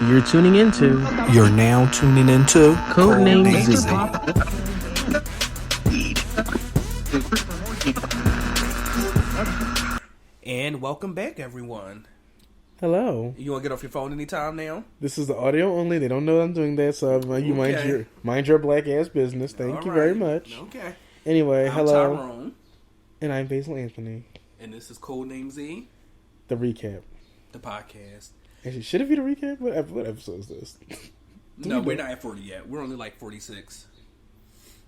You're tuning into. You're now tuning into CodenameZ. And welcome back, everyone. Hello. You want to get off your phone anytime now? This is the audio only. They don't know I'm doing that, so you mind your black ass business. Thank you very much. Okay. Anyway, I'm hello. Tyrone. And I'm Basil Anthony. And this is CodenameZ, The recap. the podcast. Actually, should it be the recap? What episode is this? No, we're not at 40 yet. We're only like 46.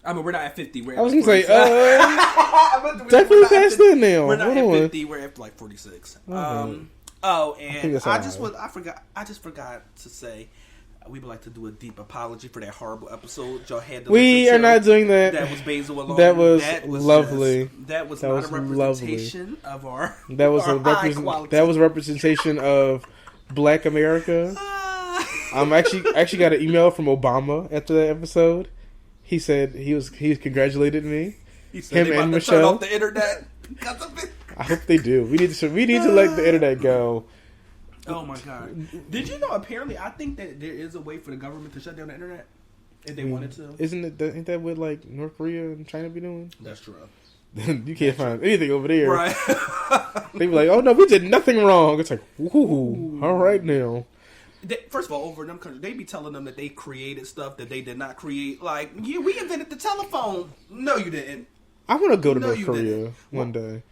I mean, we're not at 50. We're at I was like going to say, 46. definitely past that now. We're not Hold at on. 50. We're at like 46. Okay. I just forgot to say, we would like to do a deep apology for that horrible episode y'all had to We listen are to. not doing that. That was Basil alone. That was lovely. That was That not was a representation of our. That was our high quality. That was a representation of Black America. I'm actually got an email from Obama after that episode. He said he congratulated me. He said him they and about to Michelle. turn off the internet because of it. I hope they do. We need to let the internet go. Oh my god! Did you know? Apparently, I think that there is a way for the government to shut down the internet if they wanted to. Ain't that what like North Korea and China be doing? That's true. You can't find anything over there. Right? They be like, "Oh no, we did nothing wrong." It's like, "Ooh, all right now." First of all, over in them countries, they be telling them that they created stuff that they did not create. Like, yeah, we invented the telephone. No, you didn't. I want to go to No, North you Korea didn't. one day.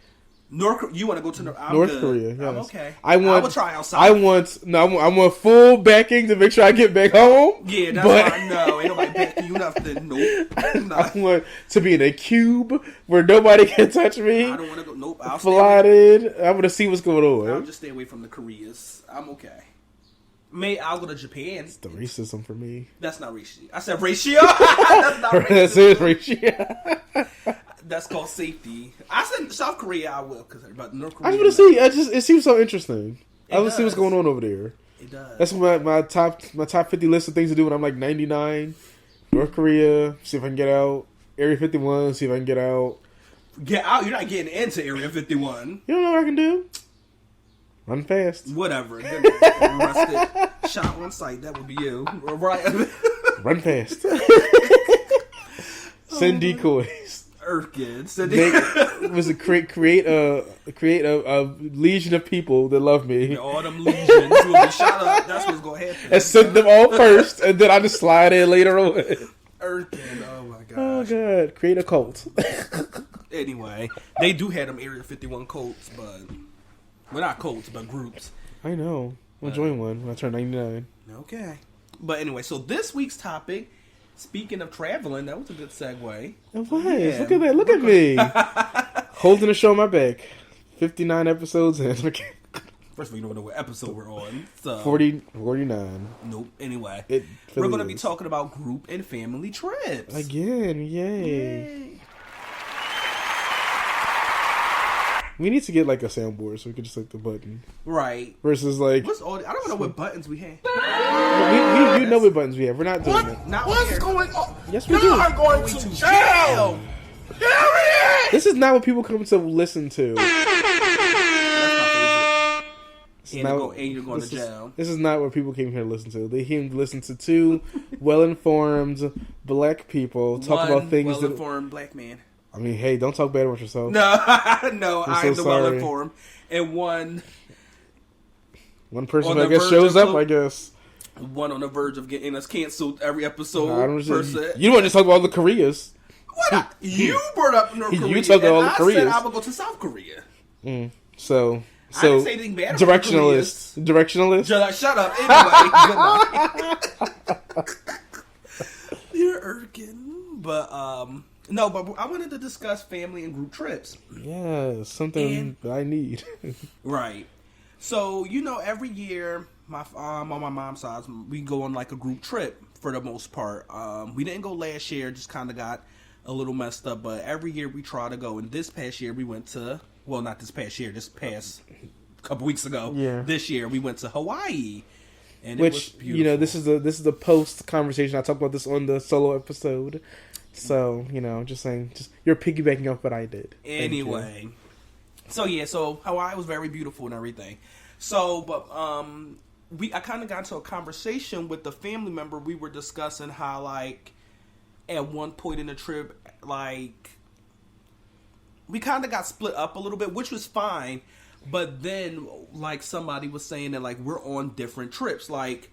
You want to go to North Korea? Yes. I'm okay. I will try outside. I want full backing to make sure I get back home. Yeah, that's what I know. Ain't nobody backing you nothing. Nope. I want to be in a cube where nobody can touch me. I don't want to go. Nope. I'll Flooded. I want to see what's going on. I'll just stay away from the Koreas. I'm okay. I'll go to Japan. It's the racism for me. That's not ratio. I said ratio. That's not racism. That's it, ratio. That's called safety. I said South Korea. I will but North Korea. I just want to see. It seems so interesting. I want to see what's does. going on over there. It does. That's my top 50 list of things to do when I'm like 99. North Korea. See if I can get out. Area 51. See if I can get out. Get out. You're not getting into Area 51. You don't know what I can do? Run fast. Whatever. Arrested. Shot on sight. That would be you. Right. Run fast. Send decoys. Erkin. Was it create a legion of people that love me? All them legions will be shot up. That's what's going to happen. And send them all first, and then I just slide in later on. Erkin. Oh my god. Oh god. Create a cult. Anyway, they do have them Area 51 cults, but well, not cults, but groups. I know. I'll join one when I turn 99. Okay. But anyway, so this week's topic, speaking of traveling, that was a good segue. It was. Yeah. Look at that. Look at me. Holding the show on my back. 59 episodes in. First of all, you don't know what episode we're on. So 49. Nope. Anyway, It we're really going to be is. talking about group and family trips. Again. Yay. Yay. We need to get like a soundboard so we can just like the button. Right. Versus like... What's all? I don't know what buttons we have. You know what buttons we have. We're not doing it. Not What's here. going on? Yes, we do. I'm going to jail. Period. This is not what people come to listen to. That's my favorite. It's And, not- you're going to this is- jail. This is not what people came here to listen to. They came to listen to two well-informed black people talk about things that... well-informed black man. I mean, hey, don't talk bad about yourself. No, no, I so am the sorry. well-informed. And one person, On I the guess, verge shows of up, I guess. on the verge of getting us canceled every episode. I don't per know. se. You don't want to talk about all the Koreas. What? You brought up North You Korea, talked about all and the I Koreas. said I would go to South Korea. So I didn't say anything bad about the directionalist. Directionalist? Shut up. Anyway, good night. You're irking. But, no, but I wanted to discuss family and group trips. Yeah, something I need. Right. So, every year, on my mom's side, we go on like a group trip for the most part. We didn't go last year, just kind of got a little messed up, but every year we try to go. And this past year we went to, well, not this past year, this past couple weeks ago. Yeah. This year we went to Hawaii. And it was beautiful. This is the post conversation. I talked about this on the solo episode. So, just saying, you're piggybacking off what I did. Anyway. So Hawaii was very beautiful and everything. So, but I kind of got into a conversation with the family member. We were discussing how, like, at one point in the trip, like, we kind of got split up a little bit, which was fine. But then, like, somebody was saying that, like, we're on different trips. Like,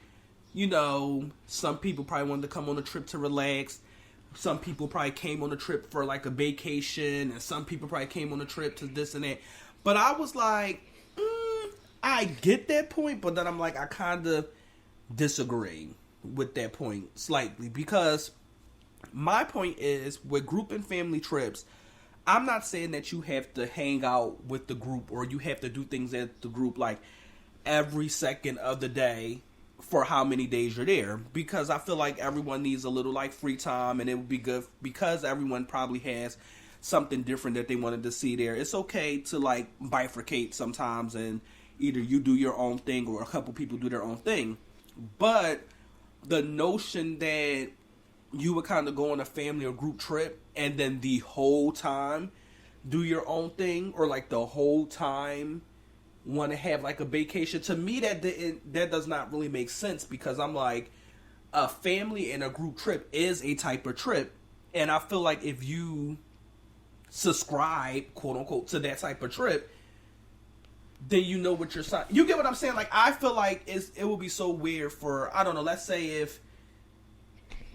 you know, some people probably wanted to come on a trip to relax. Some people probably came on a trip for, like, a vacation. And some people probably came on a trip to this and that. But I was like, I get that point. But then I'm like, I kind of disagree with that point slightly. Because my point is, with group and family trips, I'm not saying that you have to hang out with the group or you have to do things at the group like every second of the day for how many days you're there. Because I feel like everyone needs a little like free time, and it would be good because everyone probably has something different that they wanted to see there. It's okay to like bifurcate sometimes, and either you do your own thing or a couple people do their own thing. But the notion that you would kind of go on a family or group trip and then the whole time do your own thing, or like the whole time want to have like a vacation, to me that does not really make sense. Because I'm like, a family and a group trip is a type of trip, and I feel like if you subscribe, quote unquote, to that type of trip, then you know what you're signing. You get what I'm saying? Like, I feel like it would be so weird for, I don't know, let's say if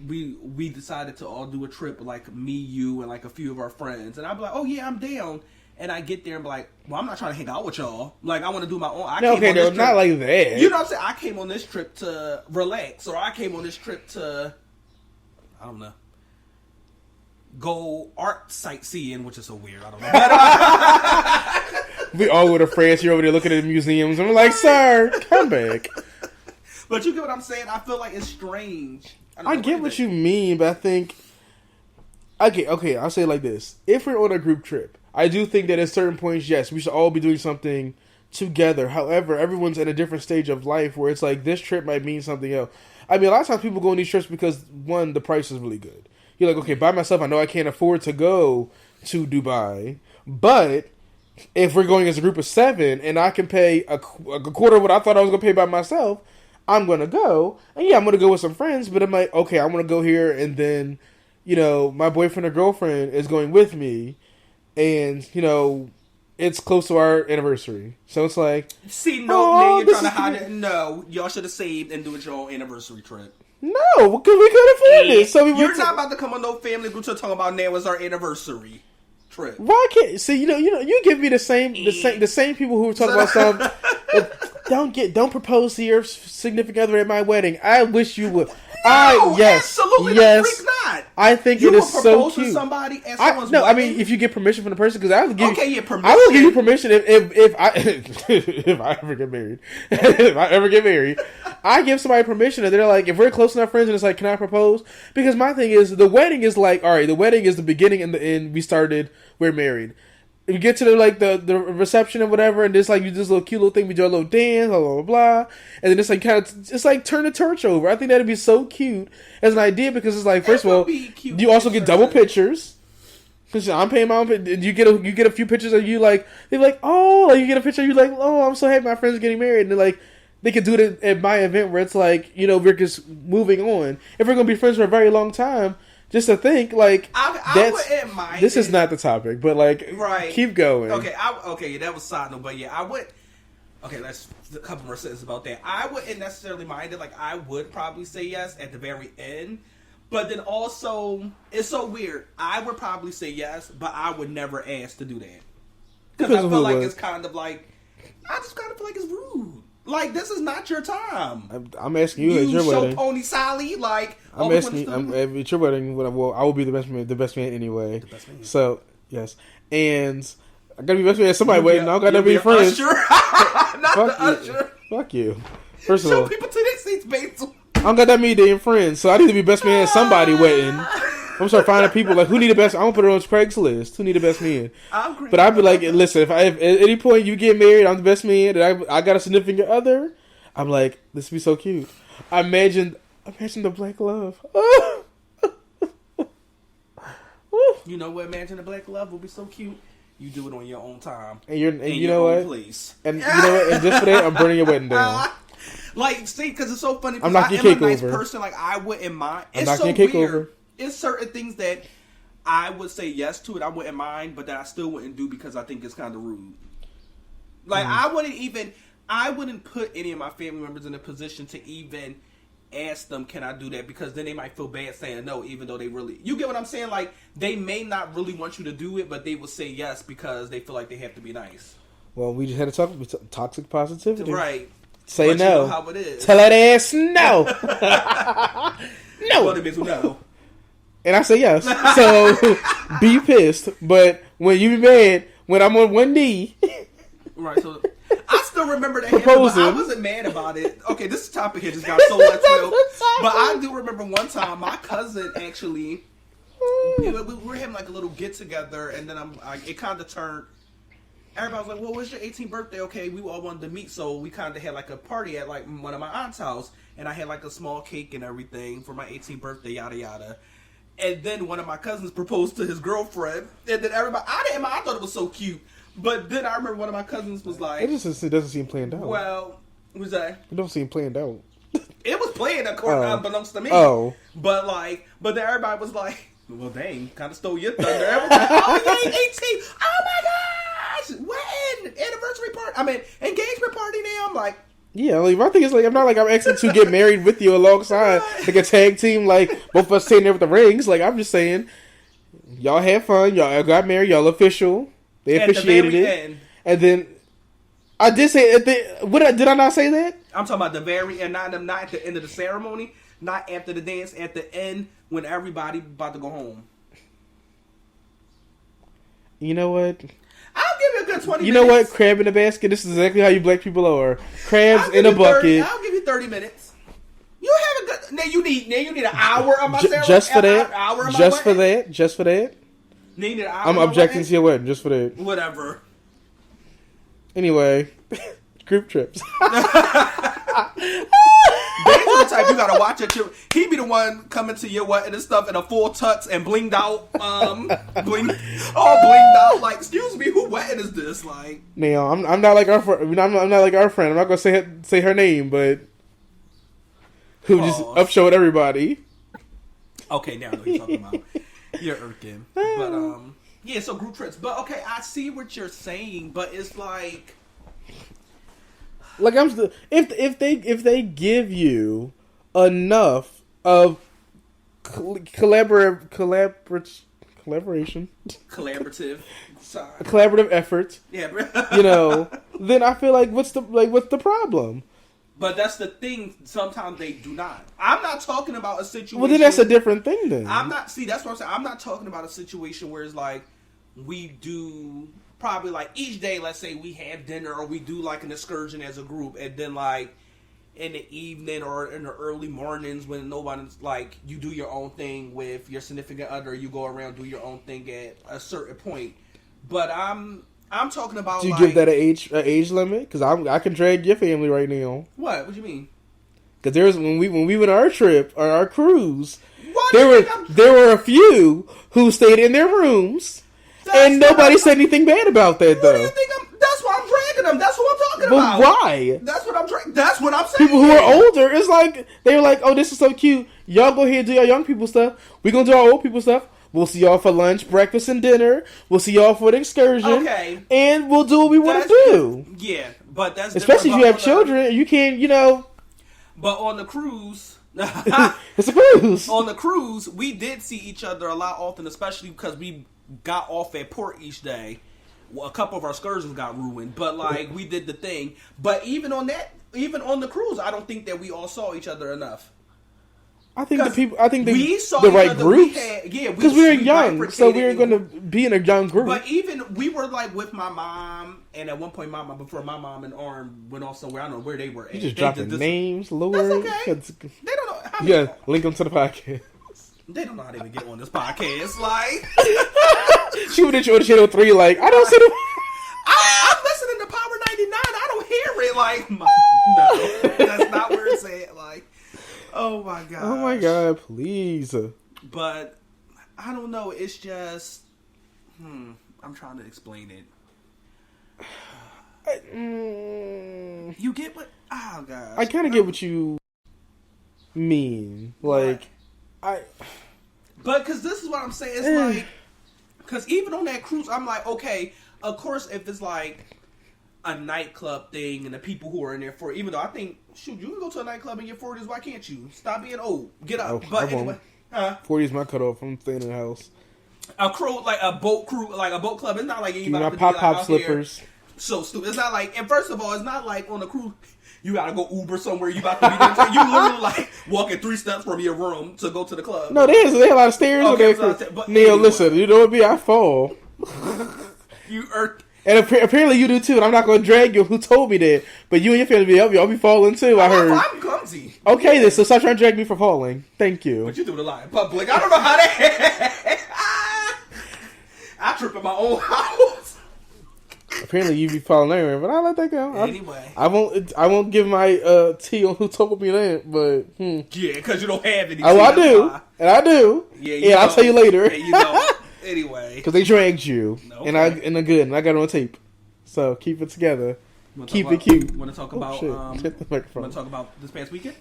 we decided to all do a trip, like me, you, and like a few of our friends, and I'd be like, oh yeah, I'm down. And I get there and be like, well, I'm not trying to hang out with y'all. Like, I want to do my own. Not like that. You know what I'm saying? I came on this trip to relax, or I came on this trip to, I don't know, go art sightseeing, which is so weird. I don't know. We all with a friends here over there looking at the museums, and we're like, sir, come back. But you get what I'm saying? I feel like it's strange. I get what you mean, but I think, okay, I'll say it like this. If we're on a group trip, I do think that at certain points, yes, we should all be doing something together. However, everyone's at a different stage of life where it's like, this trip might mean something else. I mean, a lot of times people go on these trips because, one, the price is really good. You're like, okay, by myself, I know I can't afford to go to Dubai, but if we're going as a group of 7 and I can pay a quarter of what I thought I was going to pay by myself, I'm going to go. And yeah, I'm going to go with some friends, but I'm like, okay, I want to go here, and then, you know, my boyfriend or girlfriend is going with me, and, you know, it's close to our anniversary. So it's like, see, no, you're trying to hide it. No, y'all should have saved and do it your own anniversary trip. No, because we could afford it. So you're not about to come on no family group to talk about now is our anniversary trip. Why can't see? You know, you give me the same people who were talking about some. Don't propose to your significant other at my wedding. I wish you would. Absolutely, yes. The freak not. I think you it is so cute. To somebody at someone's no, wedding? I mean, if you get permission from the person, because I will give permission. I will give you permission if I if I ever get married. If I ever get married, I give somebody permission, and they're like, if we're close enough friends, and it's like, can I propose? Because my thing is, the wedding is like, all right, the wedding is the beginning and the end. We're married. You get to the reception and whatever, and it's like you do this little cute little thing, we do a little dance, blah blah blah, and then it's like it's like turn the torch over. I think that'd be so cute as an idea, because it's like, first of all, you also get double pictures. Because I'm paying my own. You get a few pictures of you, like they're like, oh, like you get a picture of you, like, oh, I'm so happy my friends are getting married, and they're like, they could do it at my event where it's like, you know, we're just moving on. If we're gonna be friends for a very long time. Just to think, like, I wouldn't mind. This is not the topic, but, like, right. Keep going. Okay, that was side note, but yeah, I would. Okay, let's a couple more sentences about that. I wouldn't necessarily mind it. Like, I would probably say yes at the very end, but then also, it's so weird. I would probably say yes, but I would never ask to do that, because I feel like it's kind of like, I just kind of feel like it's rude. Like, this is not your time. I'm asking you at your wedding. Pony Sally, like, I'm asking you at your wedding. Well, I will be the best man anyway. The best man. So yes, and I gotta be best man at somebody's wedding. I gotta be friends. Usher. Not Fuck the usher. Fuck you. First of all, all, people to their seats, Basil. I don't got that many damn friends, so I need to be best man at somebody's wedding. I'm gonna start finding people like, who need the best. I'm gonna put it on Craigslist. Who need the best man? But I'd be like, listen, if at any point you get married, I'm the best man, and I got a significant other. I'm like, this would be so cute. Imagine the black love. You know what? Imagine the black love would be so cute. You do it on your own time. And you know what? Place. And you know what? And just for that, I'm burning your wedding down. Like, see, because it's so funny. I'm Because knocking I your am a cake nice over. person. Like, I wouldn't mind. I'm It's so knocking your cake weird. over. It's certain things that I would say yes to it. I wouldn't mind, but that I still wouldn't do because I think it's kind of rude. Like, I wouldn't put any of my family members in a position to even ask them, can I do that? Because then they might feel bad saying no, even though they really... You get what I'm saying? Like, they may not really want you to do it, but they will say yes because they feel like they have to be nice. Well, we just had to talk about toxic positivity. Right. Say but no. You know how it is. Tell that ass no. No. Well, it means no. And I say yes. So, be pissed. But when you be mad, when I'm on one knee... Right, so... I still remember that Proposing. but I wasn't mad about it. Okay, this topic here just got so left field. But I do remember one time my cousin actually, we were having like a little get together, and then it kind of turned. Everybody was like, "Well, what's your 18th birthday?" Okay, we all wanted to meet, so we kind of had like a party at like one of my aunt's house, and I had like a small cake and everything for my 18th birthday, yada yada. And then one of my cousins proposed to his girlfriend, and then everybody, I thought it was so cute. But then I remember one of my cousins was like... It doesn't seem planned out. Well, what was that? It don't seem planned out. It was planned, of course, unbeknownst to me. Oh. But then everybody was like, well, dang, kind of stole your thunder. Everyone's like, oh, you ain't 18. Oh, my gosh. When? Anniversary party? I mean, engagement party now? I'm like... Yeah, like my thing is like I'm not like I'm asking to get married with you alongside like a tag team, like both of us sitting there with the rings. Like I'm just saying, y'all had fun, y'all got married, y'all official. They officiated it, end. And then I did say did I not say that? I'm talking about the very end, not at the end of the ceremony, not after the dance, at the end when everybody about to go home. You know what? I'll give you a good 20 minutes. You know what? Crab in a basket. This is exactly how you black people are. Crabs in a bucket. I'll give you 30 minutes. You have a good. Now you need an hour of my ceremony. Just for that. Hour of my Just for wedding? that. Just for that. Need an hour. I'm of my objecting wedding? to your wedding. Just for that. Whatever. Anyway, group trips. That's the type you gotta watch it. He be the one coming to your wedding and stuff in a full tux and blinged out, blinged out. Like, excuse me, who wedding is this? Like, Now, I'm not like our friend. I'm not like our friend. I'm not gonna say her name, but who just upshowed everybody. Okay, now I know what you're talking about. You're irking, but yeah. So group trips, but okay, I see what you're saying, but it's like. Like I'm still, if they give you enough of collaboration, collaborative efforts, yeah, then I feel like what's the problem? But that's the thing. Sometimes they do not. I'm not talking about a situation. Well, then that's a different thing. Then I'm not. See, that's what I'm saying. I'm not talking about a situation where it's like we do. Probably like each day, let's say we have dinner or we do like an excursion as a group, and then like in the evening or in the early mornings when nobody's like you do your own thing with your significant other, you go around do your own thing at a certain point. But I'm talking about. Do you give that an age limit? Because I can drag your family right now. What? What do you mean? Because there's when we went on our trip or our cruise, there were a few who stayed in their rooms. And nobody said anything bad about that, though. What do you think? That's why I'm dragging them. That's what I'm talking about. But why? That's what I'm dragging. That's what I'm saying. People who are older, it's like they were like, "Oh, this is so cute. Y'all go ahead and do your young people stuff. We gonna do our old people stuff. We'll see y'all for lunch, breakfast, and dinner. We'll see y'all for the excursion. Okay, and we'll do what we want to do. Yeah, but that's especially if you have children. You can't, But on the cruise. It's a cruise. On the cruise, we did see each other a lot often, especially because we got off at port each day. Well, a couple of our excursions got ruined, but like we did the thing. But even on the cruise, I don't think that we all saw each other enough. I think we saw the right groups. Because we were young, so we were going to be in a young group. But even we were like with my mom, and at one point, before my mom and Arm went off somewhere, I don't know where they were. You just dropping names, Lord. That's okay. They don't know. Yeah, link them to the podcast. They don't know how to even get on this podcast. Like, she would have showed Channel 3. Like, I don't see them. I'm listening to Power 99. I don't hear it. Like, no, that's not where it's at. Like, oh my god. Oh my god, please. But I don't know. It's just, I'm trying to explain it. You get what? Oh gosh. I kind of get what you mean. Like, But because this is what I'm saying, it's like, because even on that cruise, I'm like, okay, of course, if it's like a nightclub thing and the people who are in there for, even though I think, shoot, you can go to a nightclub in your 40s, why can't you? Stop being old, get up. But anyway, 40 is my cutoff. I'm staying in the house. A crew, like a boat crew, like a boat club, it's not like you My about to pop be like out slippers. Here. So stupid. It's not like, and first of all, it's not like on a cruise, you gotta go Uber somewhere, you about to be there. You literally like walking 3 steps from your room to go to the club. No, they have a lot of stairs. Okay, But Neil, anyway. listen, you know what be? I fall. You are. And apparently you do too, and I'm not going to drag you. Who told me that? But you and your family be up. Y'all be falling too, I heard. I'm clumsy. Okay, then, so stop trying to drag me for falling. Thank you. But you do it a lot in public. I don't know how that. I trip in my own house. Apparently you be falling everywhere, but I'll let that go. Anyway. I won't give my tea on who told me that, but Yeah, because you don't have any. Oh, I do. And I do. Yeah, I'll tell you later. Yeah, you know. Anyway. Because they dragged you. Okay. And I got it on tape. So keep it together. Keep it cute. Want to talk about Hit the microphone. want to talk about this past weekend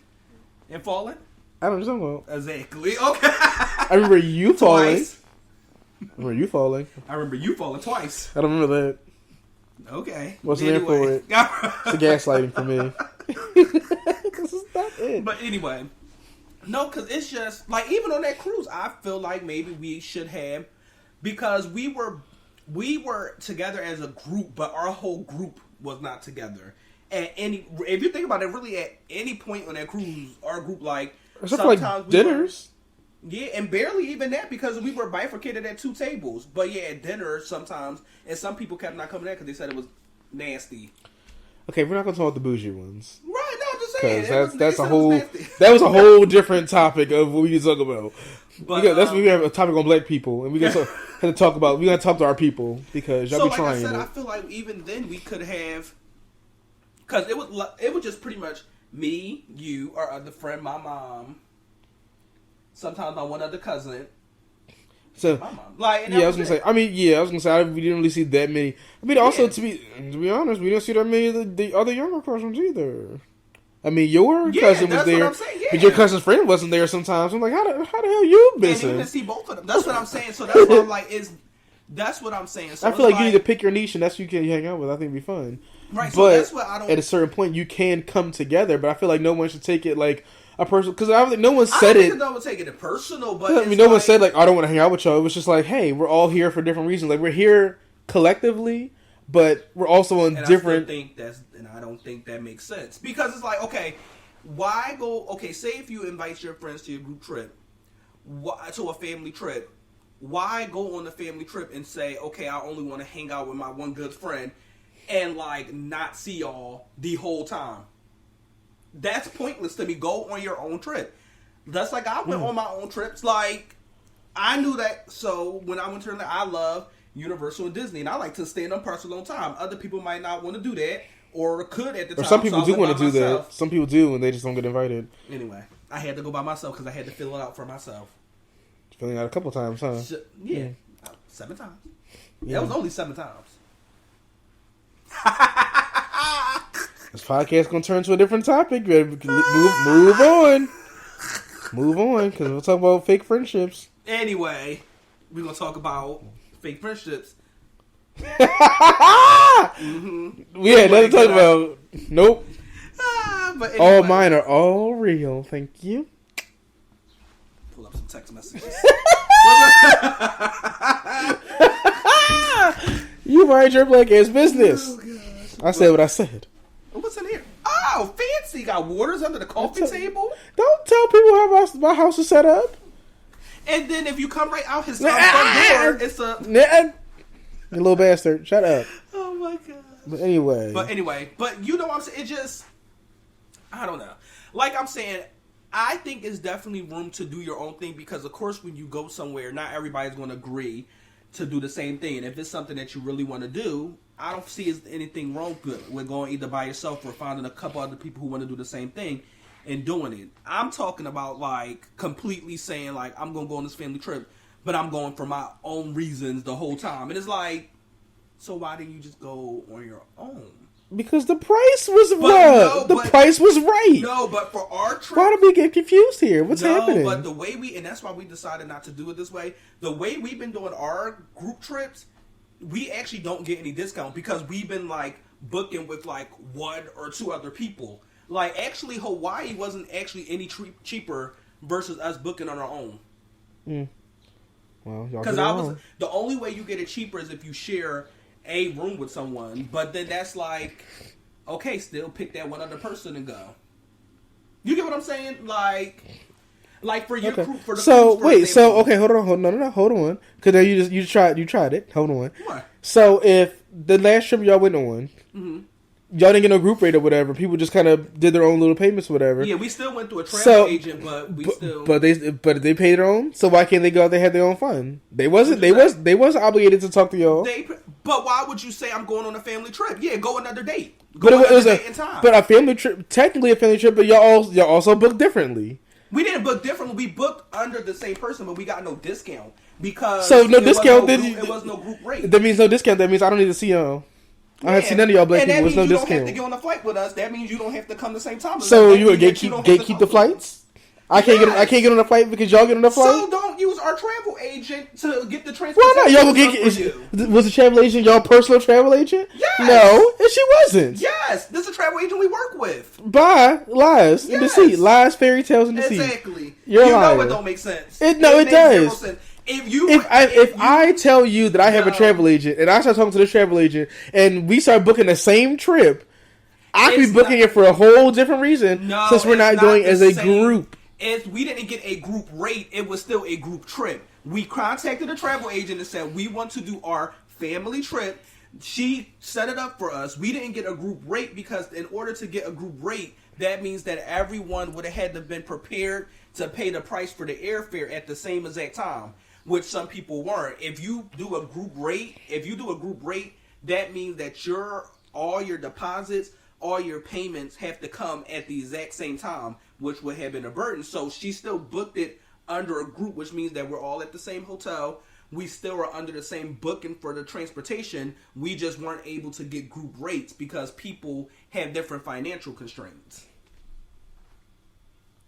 and falling? I don't know what you're talking about. Exactly. Okay. I remember you falling. Twice. I remember you falling. I remember you falling twice. I don't remember that. Okay. Wasn't there for it. It's the gaslighting for me. This is not it. But anyway, no, because it's just like even on that cruise, I feel like maybe we should have, because we were together as a group, but our whole group was not together. At any, if you think about it, really at any point on that cruise, our group like Except for like dinners. Yeah, and barely even that, because we were bifurcated at 2 tables. But yeah, at dinner sometimes, and some people kept not coming there because they said it was nasty. Okay, we're not gonna talk about the bougie ones. Right? No, I'm just saying. Because that's a it whole was nasty. that was a whole different topic of what we need to talk about. But, That's we have a topic on black people, and we gotta talk about. We gotta talk to our people because y'all so be like trying I said, it. I feel like even then we could have, because it was just pretty much me, you, our other friend, my mom, sometimes my one other cousin. So My mom. Like, and I was gonna say. We didn't really see that many. I mean, also Yeah. to be honest, we didn't see that many of the other younger cousins either. I mean, your cousin was that's there, what I'm saying, yeah. but your cousin's friend wasn't there sometimes. I'm like, how the hell you And you missing? can see both of them. That's what I'm saying. So that's what I'm like. That's what I'm saying. So I feel it's like you need to pick your niche, and that's who you can hang out with. I think it'd be fun. Right. So But that's what I don't. at a certain point, you can come together. But I feel like no one should take it like a personal, because I don't think no one I said don't think it. no one taking it personal, but I mean, it's no one like- said like, I don't want to hang out with y'all. It was just like, hey, we're all here for different reasons. Like, we're here collectively, but we're also on And different. I don't think that makes sense, because it's like, okay, why go? Okay, say if you invite your friends to your group trip, to a family trip, why go on the family trip and say, okay, I only want to hang out with my one good friend, and like not see y'all the whole time? That's pointless to me. Go on your own trip. That's like I went on my own trips. Like I knew that. So when I went to I love Universal and Disney, and I like to stay in them parks a long time. Other people might not want to do that, or could at the time. Or some people so I do went want to by do myself. that. Some people do, and they just don't get invited. Anyway, I had to go by myself because I had to fill it out for myself. Filling out a couple times, huh? Yeah, 7 times. Yeah. That was only 7 times. This podcast gonna turn to a different topic. Move on. Move on, because we'll talk about fake friendships. Anyway, we're gonna talk about fake friendships. Yeah, nothing to talk about. Nope. But All anyway, mine are all real. Thank you. pull up some text messages. You mind your black ass business. Oh, gosh. I said what I said. What's in here? Oh, fancy! Got waters under the coffee table. Don't tell people how my house is set up. And then if you come right out his front door, it's a. You little bastard. Shut up. Oh my god. But anyway. But you know what I'm saying? It just, I don't know. Like I'm saying, I think it's definitely room to do your own thing, because of course when you go somewhere, not everybody's going to agree to do the same thing. And if it's something that you really want to do, I don't see anything wrong with going either by yourself or finding a couple other people who want to do the same thing and doing it. I'm talking about like completely saying like, I'm going to go on this family trip, but I'm going for my own reasons the whole time. And it's like, so why didn't you just go on your own? Because the price was the price was right. No, but for our trip, why do we get confused here? What's happening? But the way and that's why we decided not to do it this way. The way we've been doing our group trips, we actually don't get any discount because we've been like booking with like one or two other people. Like actually, Hawaii wasn't actually any cheaper versus us booking on our own. Well, because the only way you get it cheaper is if you share a room with someone, but then that's like, okay, still pick that one other person and go. You get what I'm saying? Like for your crew, for the hold on, because you tried it. Hold on. What? So if the last trip y'all went on, y'all didn't get no group rate or whatever, people just kind of did their own little payments or whatever. Yeah, we still went through a travel agent, but they paid their own. So why can't they go out? They had their own fun. They wasn't obligated to talk to y'all. But why would you say I'm going on a family trip? Yeah, go another date. But a family trip, technically a family trip, but y'all also booked differently. We didn't book differently. We booked under the same person, but we got no discount because it was no group rate. That means no discount. That means I don't need to see y'all. I haven't seen none of y'all black people. There's no discount. You don't have to get on a flight with us. That means you don't have to come the same time. So you would gatekeep the flights? I can't get on a flight because y'all get on a flight. So don't use our travel agent to get the transportation. Why not? Y'all will get. Was the travel agent y'all personal travel agent? Yes. No, and she wasn't. Yes, this is a travel agent we work with. Bye, lies in deceit, lies, fairy tales, and deceit. Exactly. You're you lying. know it don't make sense. It does. If I tell you that I have a travel agent and I start talking to this travel agent and we start booking the same trip, I could be booking it for a whole different reason since we're not going as a group. If we didn't get a group rate, it was still a group trip. We contacted a travel agent and said we want to do our family trip. She set it up for us. We didn't get a group rate because in order to get a group rate, that means that everyone would have had to been prepared to pay the price for the airfare at the same exact time, which some people weren't. If you do a group rate, that means that all your deposits, all your payments have to come at the exact same time, which would have been a burden. So she still booked it under a group, which means that we're all at the same hotel. We still are under the same booking for the transportation. We just weren't able to get group rates because people have different financial constraints.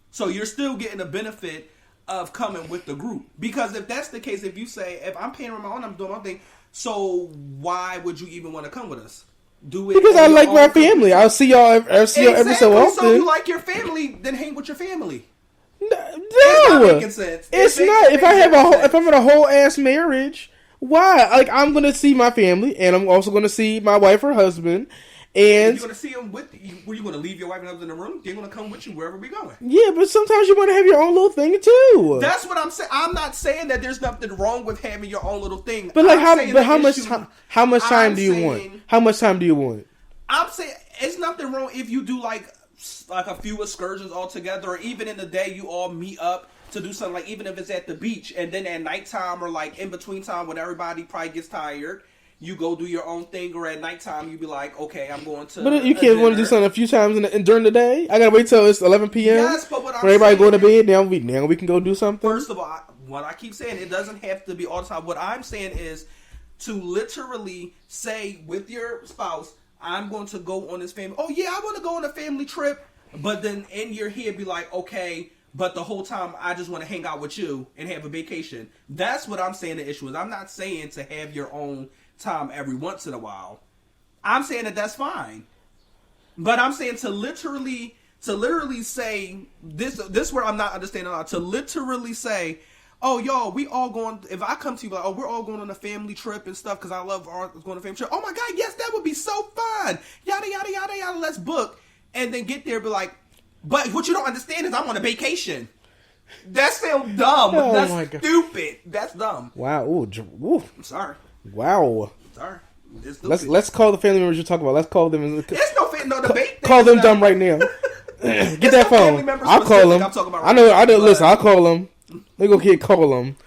So you're still getting the benefit of coming with the group. Because if that's the case, if you say, if I'm paying on my own, I'm doing my thing, so why would you even want to come with us? Do it because I like my family. I'll see y'all every so often. So you like your family, then hang with your family. No, it's not making sense. It's not. If I'm in a whole ass marriage, why? Like I'm gonna see my family, and I'm also gonna see my wife or husband. And you're gonna see them with you. Were you gonna leave your wife and husband in the room? They're gonna come with you wherever we're going. Yeah, but sometimes you want to have your own little thing too. That's what I'm saying. I'm not saying that there's nothing wrong with having your own little thing. But like, how much time do you want? How much time do you want? I'm saying it's nothing wrong if you do like a few excursions all together, or even in the day you all meet up to do something. Like even if it's at the beach, and then at nighttime or like in between time when everybody probably gets tired, you go do your own thing, or at nighttime you be like, okay, I'm going to. But you can't want to do something a few times during the day. I gotta wait till it's 11 p.m. Yes, but what I'm when everybody saying going to bed. Now we can go do something. First of all, what I keep saying, it doesn't have to be all the time. What I'm saying is to literally say with your spouse, I'm going to go on this family. Oh yeah, I want to go on a family trip, but then in your head be like, okay. But the whole time, I just want to hang out with you and have a vacation. That's what I'm saying the issue is. I'm not saying to have your own time every once in a while. I'm saying that that's fine. But I'm saying to literally say, this where I'm not understanding a lot. To literally say, oh, y'all, we all going, if I come to you like, oh, we're all going on a family trip and stuff because I love going on a family trip. Oh my God, yes, that would be so fun. Yada, yada, yada, yada, let's book. And then get there and be like, but what you don't understand is I'm on a vacation. That sounds dumb. Oh, that's stupid. That's dumb. Wow. Ooh. I'm sorry. Wow. Sorry. Let's call the family members you're talking about. Let's call them. There's no debate. Call them dumb right now. Get that phone. I'll call them. I know. Listen, I'll call them. They go call them.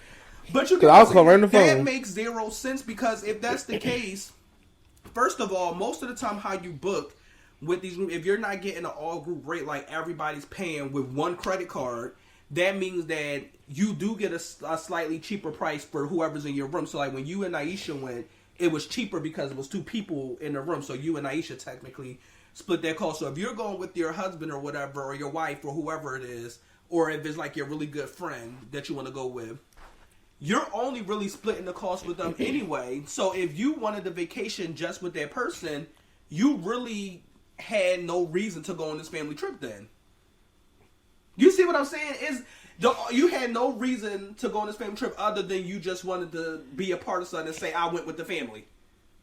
But I'll call right on the phone. That makes zero sense because if that's the case, first of all, most of the time how you book with these groups, if you're not getting an all group rate like everybody's paying with one credit card, that means that you do get a slightly cheaper price for whoever's in your room. So like when you and Aisha went, it was cheaper because it was 2 people in the room. So you and Aisha technically split that cost. So if you're going with your husband or whatever, or your wife or whoever it is, or if it's like your really good friend that you want to go with, you're only really splitting the cost with them anyway. So if you wanted the vacation just with that person, you really had no reason to go on this family trip then. You see what I'm saying? You had no reason to go on this family trip other than you just wanted to be a part of something and say, I went with the family.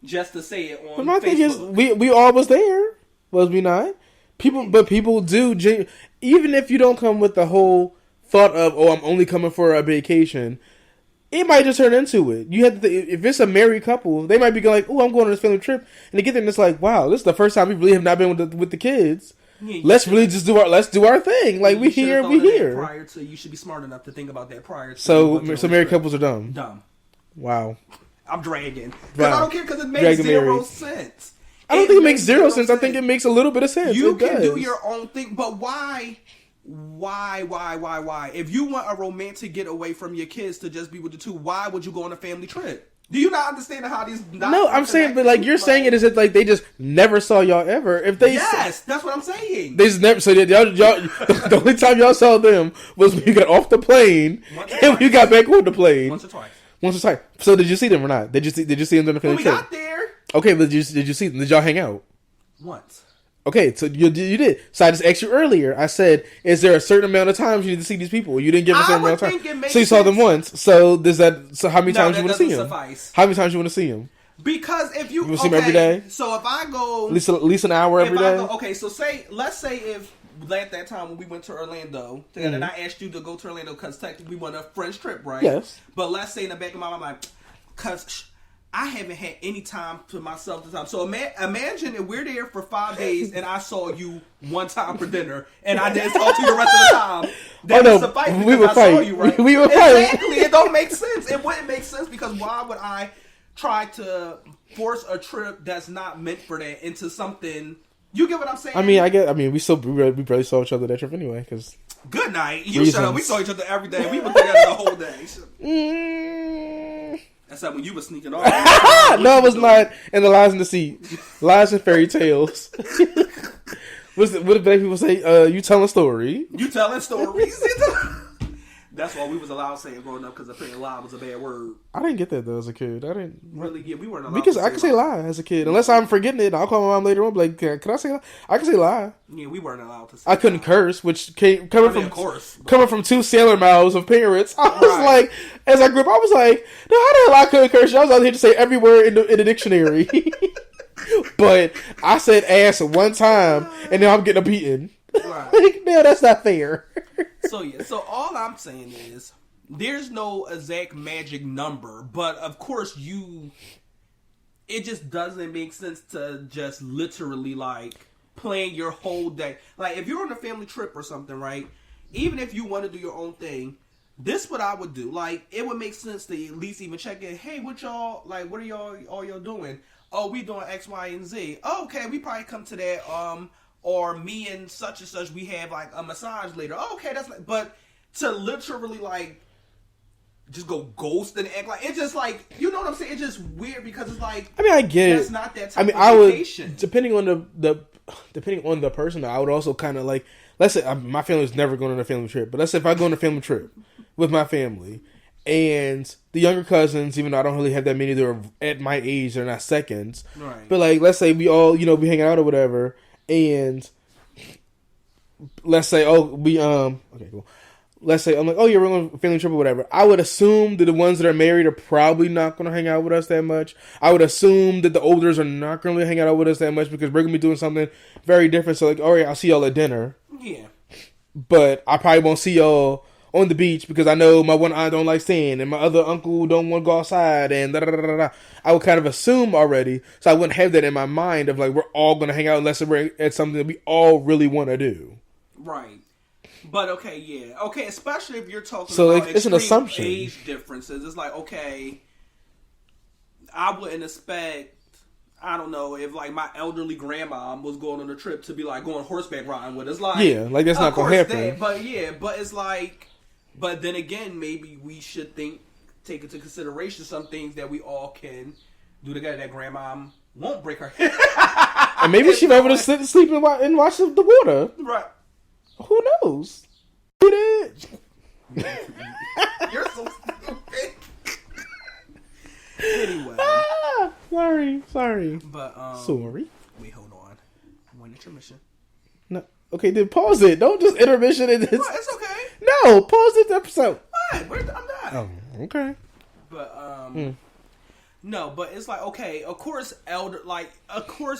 Just to say it on But my Facebook. thing is, we all was there, was we not? People do, even if you don't come with the whole thought of, oh, I'm only coming for a vacation, it might just turn into it. You have to, if it's a married couple, they might be like, oh, I'm going on this family trip, and they get there and it's like, wow, this is the first time we really have not been with the kids. Yeah, let's really just do our thing. Like we here. Prior to, you should be smart enough to think about that prior to. So married couples are dumb. Dumb. Wow. I'm dragging because I don't care because it makes zero sense. I don't think it makes zero sense. I think it makes a little bit of sense. You can do your own thing, but why? If you want a romantic getaway from your kids to just be with the 2, why would you go on a family trip? Do you not understand how these? No, I'm saying, but like you're saying it is it like they just never saw y'all ever. If they, yes, that's what I'm saying. They just never. So y'all, the only time y'all saw them was when you got off the plane and when you got back on the plane. Once or twice. So did you see them or not? Did you see them during the family trip? We got there. Okay, but did you see them? Did y'all hang out? Once. Okay, so you did. So I just asked you earlier. I said, is there a certain amount of times you need to see these people? You didn't give a certain amount of time. So you saw them once. So how many times you want to see them? How many times you want to see them? Because if you want to see them every day? So if I go at least an hour every day. So let's say if at that time when we went to Orlando, and I asked you to go to Orlando because technically we went on a French trip, right? Yes. But let's say in the back of my mind, I'm like, because I haven't had any time to myself this time. So imagine that we're there for 5 days and I saw you one time for dinner and I didn't talk to you the rest of the time. That would suffice because I saw you, right? We would fight. Exactly. It don't make sense. It wouldn't make sense because why would I try to force a trip that's not meant for that into something? You get what I'm saying? We barely saw each other that trip anyway. Cause good night. You shut up. We saw each other every day. We were together the whole day. Except when you were sneaking off. No, it was not. And the lies in the seat. Lies and fairy tales. What did people say? You telling a story. You telling stories. That's why we was allowed saying growing up because apparently lie was a bad word. I didn't get that though as a kid. I didn't really get. We weren't allowed because I can say lie as a kid unless I'm forgetting it. I'll call my mom later on. Like, can I say lie? I can say lie. Yeah, we weren't allowed to. Say I couldn't curse, which coming from 2 sailor mouths of parents. I was like, as I grew up, I was like, no, how the hell I couldn't curse? I was out here to say every word in the dictionary. But I said ass one time, and now I'm getting a beating. Right. Like, no, that's not fair. So all I'm saying is there's no exact magic number, but of course it just doesn't make sense to just literally like plan your whole day. Like if you're on a family trip or something, right? Even if you want to do your own thing, this what I would do. Like it would make sense to at least even check in. Hey, what are y'all doing? Oh, we doing X, Y, and Z. Oh, okay, we probably come to that. Or me and such, we have like a massage later. Oh, okay, that's like, but to literally like just go ghost and act like it's just like, you know what I'm saying? It's just weird because it's like, I mean, I get that's it. not that type of vacation. Depending on the person, I would also kind of like, let's say my family's never going on a family trip, but let's say if I go on a family trip with my family and the younger cousins, even though I don't really have that many, they're at my age, they're not seconds. Right. But like, let's say we all, we hanging out or whatever. And let's say, okay, cool. Let's say I'm like, we're on a family trip or whatever. I would assume that the ones that are married are probably not going to hang out with us that much. I would assume that the olders are not going to hang out with us that much because we're going to be doing something very different. So like, all right, I'll see y'all at dinner. Yeah. But I probably won't see y'all on the beach because I know my one aunt don't like sand and my other uncle don't want to go outside and da-da-da-da-da. I would kind of assume already, so I wouldn't have that in my mind of like we're all going to hang out unless we're at something that we all really want to do. Right. But okay, yeah. Okay, especially if you're talking so about it's an assumption. Age differences. It's like, okay, I wouldn't expect, I don't know, if like my elderly grandma was going on a trip to be like going horseback riding with us. Like, yeah, like that's not going to happen. But it's like, but then again, maybe we should take into consideration some things that we all can Do the guy that grandma won't break her And maybe she'll be able to sit and sleep and watch the water. Right. Who knows? You're so stupid. Anyway. Sorry. But, Sorry. Wait, hold on. When intermission? No. Okay, then pause it. Don't just intermission it. What? It's okay. No, pause this episode. Fine. I'm done. Oh, okay. But, no, but it's like, okay, of course,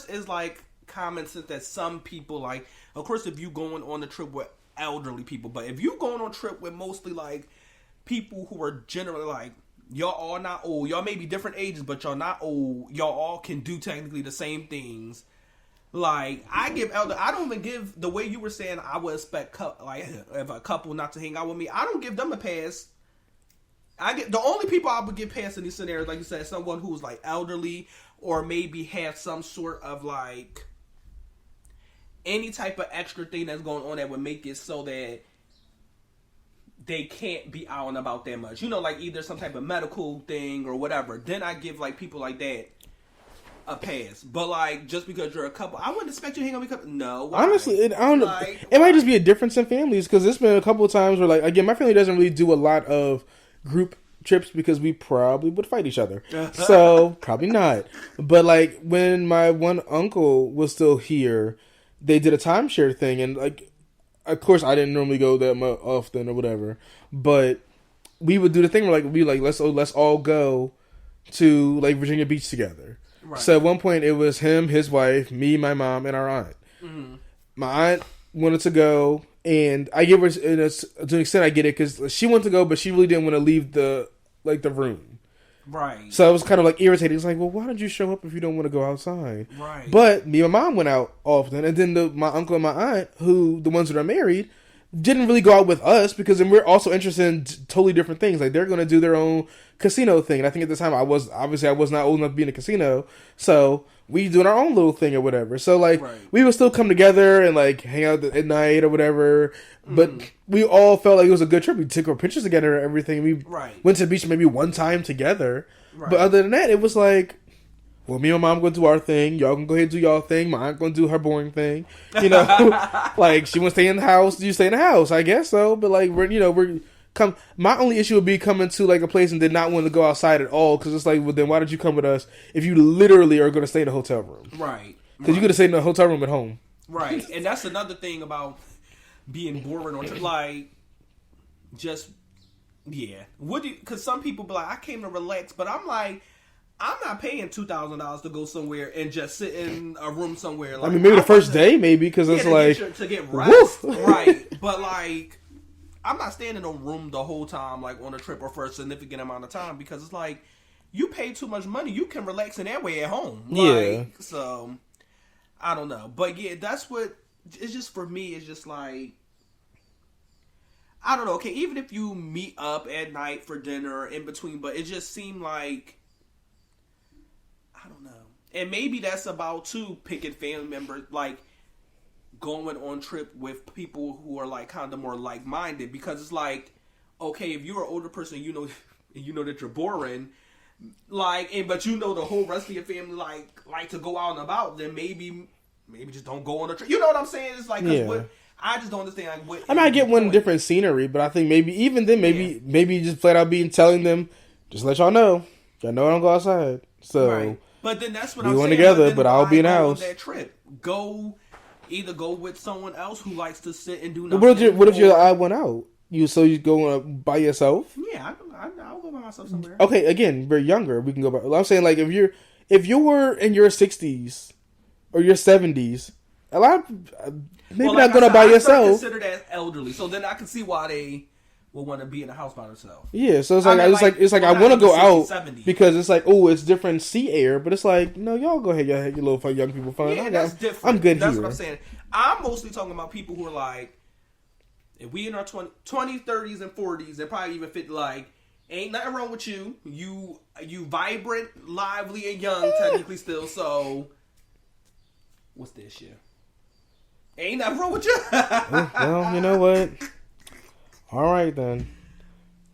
is like common sense that some people, like, of course, if you going on a trip with elderly people, but if you going on a trip with mostly, like, people who are generally, like, y'all all not old, y'all may be different ages, but y'all not old, y'all all can do technically the same things. Like, I don't even give, the way you were saying, I would expect, like, if a couple not to hang out with me, I don't give them a pass. The only people I would get past in these scenarios, like you said, someone who's like elderly or maybe have some sort of like any type of extra thing that's going on that would make it so that they can't be out and about that much. You know, like either some type of medical thing or whatever. Then I give like people like that a pass. But like just because you're a couple, I wouldn't expect you to hang out with a couple. No, why? Honestly, I don't know. It might just be a difference in families because there's been a couple of times where like again, my family doesn't really do a lot of group trips because we probably would fight each other. So probably not. But like when my one uncle was still here, they did a timeshare thing, and like of course I didn't normally go that much often or whatever, but we would do the thing where like we like let's all go to like Virginia Beach together. Right. So at one point it was him, his wife, me, my mom, and our aunt. Mm-hmm. My aunt wanted to go. And I give her, to an extent, I get it because she wanted to go, but she really didn't want to leave the room. Right. So I was kind of like irritated. It's like, well, why don't you show up if you don't want to go outside? Right. But me and my mom went out often, and then my uncle and my aunt, who the ones that are married, didn't really go out with us because then we're also interested in totally different things. Like they're going to do their own casino thing. And I think at the time I was not old enough to be in a casino, so we doing our own little thing or whatever. So like we would still come together and like hang out at night or whatever. But we all felt like it was a good trip. We took our pictures together and everything. We went to the beach maybe one time together. Right. But other than that, it was like, well, me and my mom going to do our thing. Y'all can go ahead and do y'all thing. My aunt going to do her boring thing. You know, like she wants to stay in the house. You stay in the house, I guess so. But like my only issue would be coming to like a place and did not want to go outside at all because it's like, well, then why did you come with us if you literally are going to stay in a hotel room? Right. Because you could have stayed in a hotel room at home. Right, and that's another thing about being boring on like just because some people be like, I came to relax, but I'm like, I'm not paying $2,000 to go somewhere and just sit in a room somewhere. Like, I mean, maybe the first day, maybe because it's like to get rest, right? But like, I'm not staying in a room the whole time, like on a trip or for a significant amount of time, because it's like you pay too much money. You can relax in that way at home. Like, so I don't know, but yeah, that's what it's just for me. It's just like, I don't know. Okay, even if you meet up at night for dinner or in between, but it just seemed like, I don't know. And maybe that's about too picking family members, like going on trip with people who are like kind of more like minded, because it's like, okay, if you're an older person, you know that you're boring, like, but you know the whole rest of your family like to go out and about, then maybe just don't go on a trip. You know what I'm saying? It's like, I just don't understand. Like, what I mean, I get one different scenery, but I think maybe even then, maybe just flat out telling them, just let y'all know I don't go outside. So, right. But then that's what we I'm saying. We together, but I'll be in the house. That trip, either go with someone else who likes to sit and do nothing. What if you're the odd one out? You go by yourself? Yeah, I'll go by myself somewhere. Okay, again, we're younger. We can go by. I'm saying like if you were in your 60s or your 70s, a lot not going by yourself. I consider that elderly, so then I can see why they will want to be in the house by themselves. Yeah, so it's like it's like I want to go out 70s. Because it's like, oh, it's different sea air, but it's like, no, y'all go ahead, y'all have your little fun, young people fun. Yeah, that's different. I'm good that's here. That's what I'm saying. I'm mostly talking about people who are like, if we in our 20s, 30s, and 40s, they probably even fit like, ain't nothing wrong with you. You vibrant, lively, and young technically still. So, what's this shit? Ain't nothing wrong with you. Well, you know what? All right, then.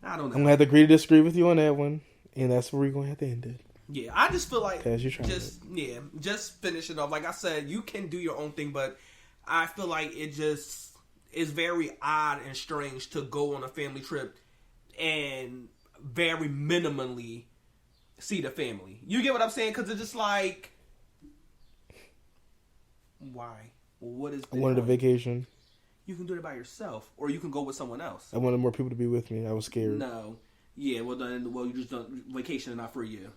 I don't know. I'm going to have to agree to disagree with you on that one. And that's where we're going to have to end it. Yeah, I just feel like As you try just finish it off. Like I said, you can do your own thing, but I feel like it just is very odd and strange to go on a family trip and very minimally see the family. You get what I'm saying? Because it's just like, why? What is? I wanted a vacation. You can do it by yourself, or you can go with someone else. I wanted more people to be with me. I was scared. No. Yeah, well you just done vacation not for you.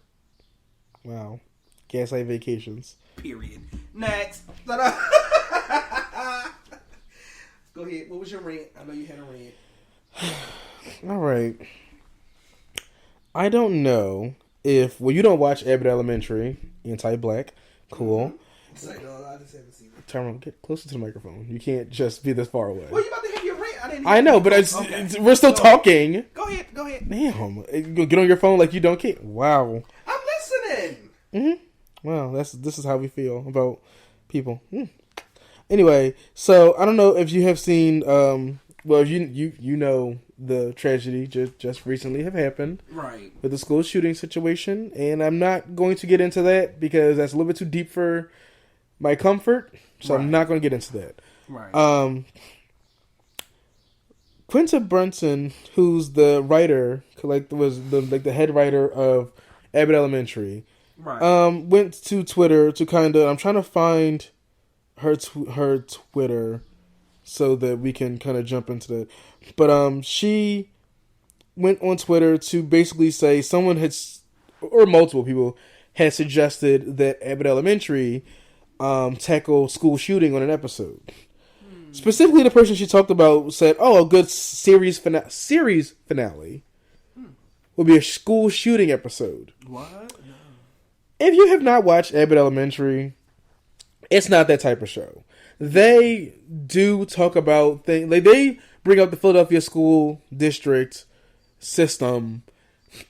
Wow. Gaslight vacations. Period. Next. Go ahead. What was your rant? I know you had a rant. All right. I don't know if... Well, you don't watch Abbott Elementary. Anti-black. Cool. Mm-hmm. No, I just haven't seen it. Turn, get closer to the microphone. You can't just be this far away. Well, you about to have your rant. I know, but we're still talking. Go ahead. Damn. Get on your phone like you don't care. Wow. I'm listening. Mm-hmm. Well, this is how we feel about people. Anyway, so I don't know if you have seen. Well, you know the tragedy just recently have happened, right, with the school shooting situation, and I'm not going to get into that because that's a little bit too deep for my comfort. So I'm not going to get into that. Right. Quinta Brunson, who's the writer, was the head writer of Abbott Elementary. Right. Went to Twitter to kind of... I'm trying to find her Twitter so that we can kind of jump into that. But she went on Twitter to basically say someone had... or multiple people had suggested that Abbott Elementary tackle school shooting on an episode. Specifically, the person she talked about said, "Oh, a good series finale would be a school shooting episode." What? No. If you have not watched Abbott Elementary, it's not that type of show. They do talk about things. Like, they bring up the Philadelphia school district system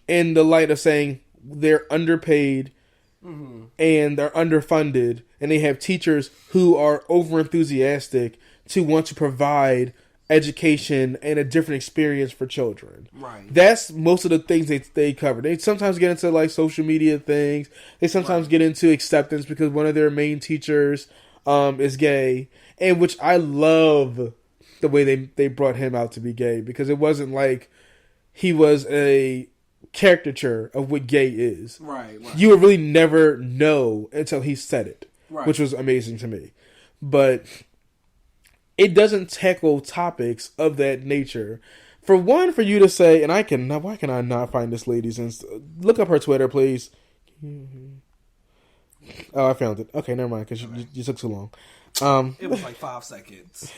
in the light of saying they're underpaid and they're underfunded, and they have teachers who are over-enthusiastic to want to provide education and a different experience for children. Right. That's most of the things they cover. They sometimes get into like social media things. They sometimes get into acceptance because one of their main teachers is gay, and which I love the way they brought him out to be gay, because it wasn't like he was a caricature of what gay is. Right. You would really never know until he said it, which was amazing to me. But it doesn't tackle topics of that nature. For one, for you to say, and why can I not find this lady's look up her Twitter, please. Oh, I found it. Okay, never mind, because you took too long. It was like 5 seconds.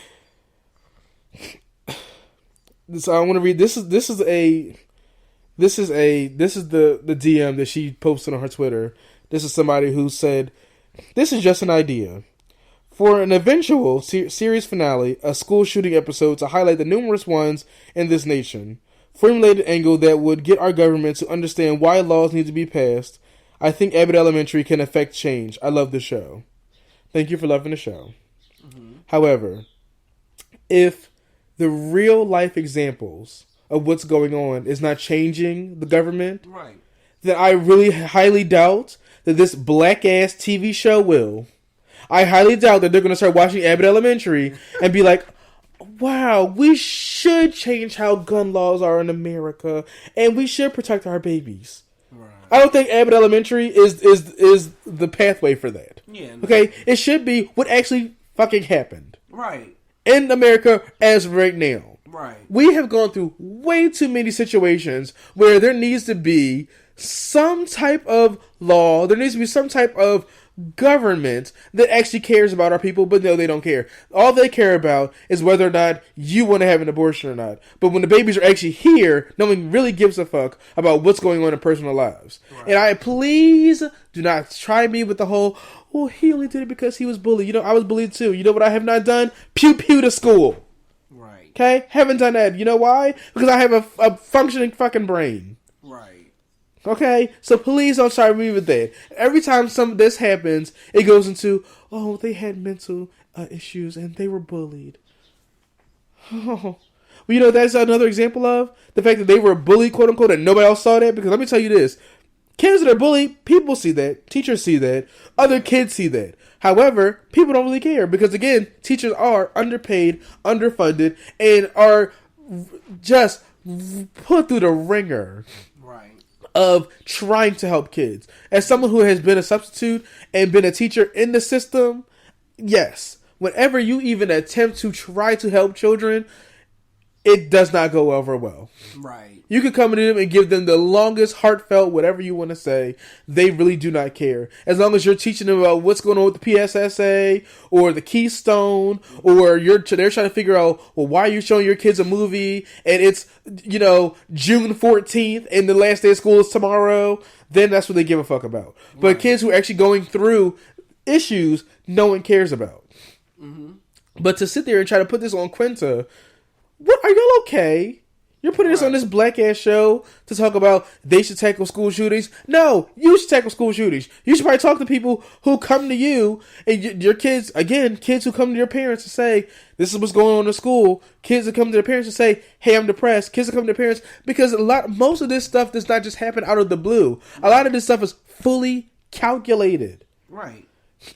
So I want to read. This is the DM that she posted on her Twitter. This is somebody who said, "This is just an idea for an eventual series finale, a school shooting episode to highlight the numerous ones in this nation. Formulated angle that would get our government to understand why laws need to be passed. I think Abbott Elementary can affect change. I love the show. Thank you for loving the show." However, if the real life examples of what's going on is not changing the government, then I really highly doubt that this black ass TV show will. I highly doubt that they're going to start watching Abbott Elementary and be like, "Wow, we should change how gun laws are in America, and we should protect our babies." I don't think Abbott Elementary is the pathway for that. Yeah. Okay, it should be what actually fucking happened. Right. In America as of right now. Right. We have gone through way too many situations where there needs to be some type of law, there needs to be some type of government that actually cares about our people, but no, they don't care. All they care about is whether or not you want to have an abortion or not. But when the babies are actually here, no one really gives a fuck about what's going on in personal lives. And please do not try me with the whole, "Oh, he only did it because he was bullied." You know, I was bullied too. You know what I have not done? Pew pew to school. Right. Okay? Haven't done that. You know why? Because I have a functioning fucking brain. Right. Okay? So please don't try me with that. Every time this happens, it goes into, "Oh, they had mental issues and they were bullied." Oh. Well, you know, that's another example of the fact that they were bullied, quote unquote, and nobody else saw that. Because let me tell you this. Kids that are bullied, people see that. Teachers see that. Other kids see that. However, people don't really care because, again, teachers are underpaid, underfunded, and are just put through the ringer of trying to help kids. As someone who has been a substitute and been a teacher in the system, yes, whenever you even attempt to try to help children, it does not go over well. Right. You can come to them and give them the longest, heartfelt, whatever you want to say. They really do not care. As long as you're teaching them about what's going on with the PSSA or the Keystone, or they're trying to figure out, well, why are you showing your kids a movie and it's, June 14th and the last day of school is tomorrow, then that's what they give a fuck about. But Right. kids who are actually going through issues, no one cares about. Mm-hmm. But to sit there and try to put this on Quinta, what, are y'all okay? You're putting this on this black ass show to talk about they should tackle school shootings. No, you should tackle school shootings. You should probably talk to people who come to you and your kids, again, kids who come to your parents and say, this is what's going on in school. Kids that come to their parents and say, hey, I'm depressed. Kids that come to their parents, because most of this stuff does not just happen out of the blue. A lot of this stuff is fully calculated. Right.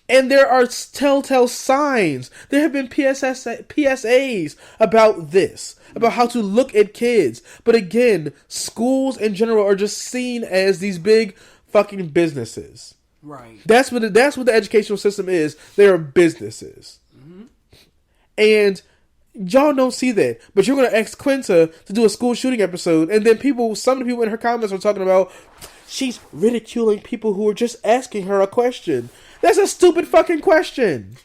And there are telltale signs. There have been PSAs about this, about how to look at kids. But again, schools in general are just seen as these big fucking businesses. Right. That's what the educational system is. They are businesses. Mm-hmm. And y'all don't see that. But you're going to ask Quinta to do a school shooting episode, and then some of the people in her comments are talking about she's ridiculing people who are just asking her a question. That's a stupid fucking question.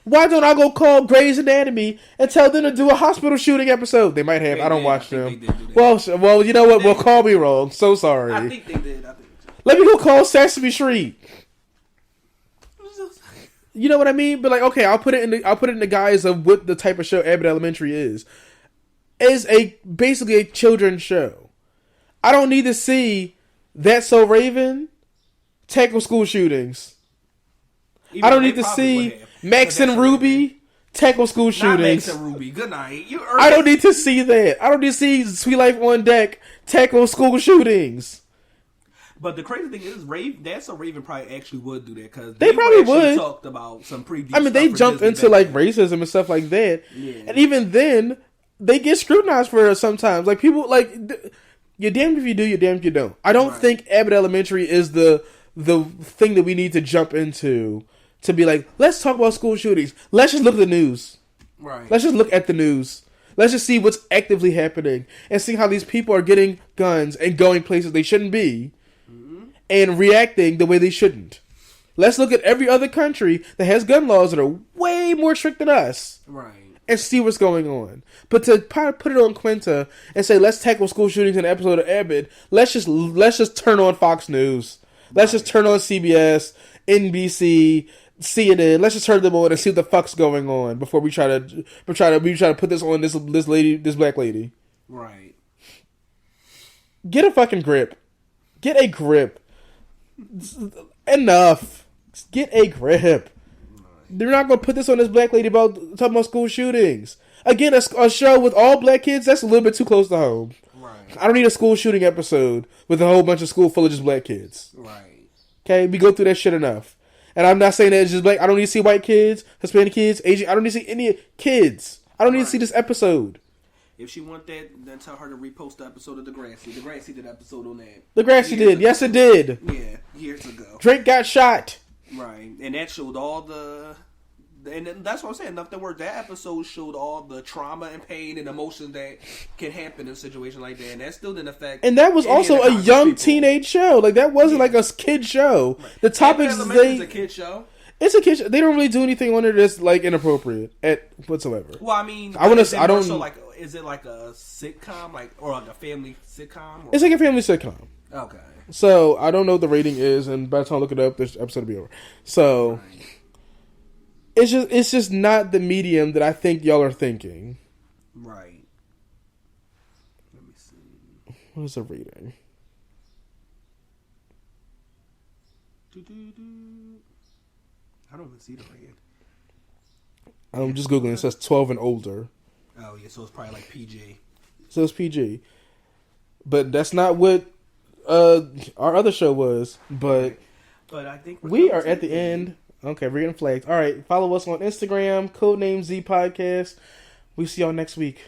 Why don't I go call Grey's Anatomy and tell them to do a hospital shooting episode? They might have. I don't watch them. Well, you know what? Well, call me wrong. So sorry. I think they did. Let me go call Sesame Street. You know what I mean? But like, okay, I'll put it in the guise of what the type of show Abbott Elementary is. It's basically a children's show. I don't need to see That's So Raven tackle school shootings. I don't need to see Max and Ruby tackle school shootings. Not Max and Ruby. Good night. I don't need to see that. I don't need to see Sweet Life on Deck tackle school shootings. But the crazy thing is, That's So Raven probably actually would do that because they probably would. Talked about some previous. I mean, they jump into like racism and stuff like that, and even then, they get scrutinized for it sometimes. Like people, like you're damned if you do, you're damned if you don't. I don't think Abbott Elementary is the thing that we need to jump into to be like, let's talk about school shootings. Let's just look at the news. Right. Let's just look at the news. Let's just see what's actively happening and see how these people are getting guns and going places they shouldn't be and reacting the way they shouldn't. Let's look at every other country that has gun laws that are way more strict than us. Right. And see what's going on. But to put it on Quinta and say, let's tackle school shootings in an episode of Abbott, let's just turn on Fox News. Let's just turn on CBS, NBC, CNN. Let's just turn them on and see what the fuck's going on before we try to put this on this black lady. Right. Get a fucking grip. Get a grip. Enough. Get a grip. They're not gonna put this on this black lady about talking about school shootings. Again, a show with all black kids, that's a little bit too close to home. I don't need a school shooting episode with a whole bunch of school full of just black kids. Right. Okay, we go through that shit enough. And I'm not saying that it's just black. I don't need to see white kids, Hispanic kids, Asian. I don't need to see any kids. I don't need to see this episode. If she want that, then tell her to repost the episode of Degrassi. Degrassi did an episode on that. Degrassi did. Yes, it did. Yeah, years ago. Drake got shot. Right. And that showed all the... And that's what I'm saying. Nothing worse. That episode showed all the trauma and pain and emotions that can happen in a situation like that, and that still didn't affect. And that was also a young teenage show. Like that wasn't like a kid show. Right. The topics it's a kid show. It's a kid show. They don't really do anything on it that's like inappropriate at whatsoever. Well, I mean, I don't. So like, is it like a sitcom, or like a family sitcom? It's like a family sitcom. Okay. So I don't know what the rating is, and by the time I look it up, this episode will be over. So. Right. It's just not the medium that I think y'all are thinking. Right. Let me see. What is the rating? I don't even see the rating. I'm just Googling. It says 12 and older. Oh, yeah, so it's probably like PG. So it's PG. But that's not what our other show was, but I think we are at the end. Okay, we're getting flagged. All right, follow us on Instagram, CodenameZ Podcast. We see y'all next week.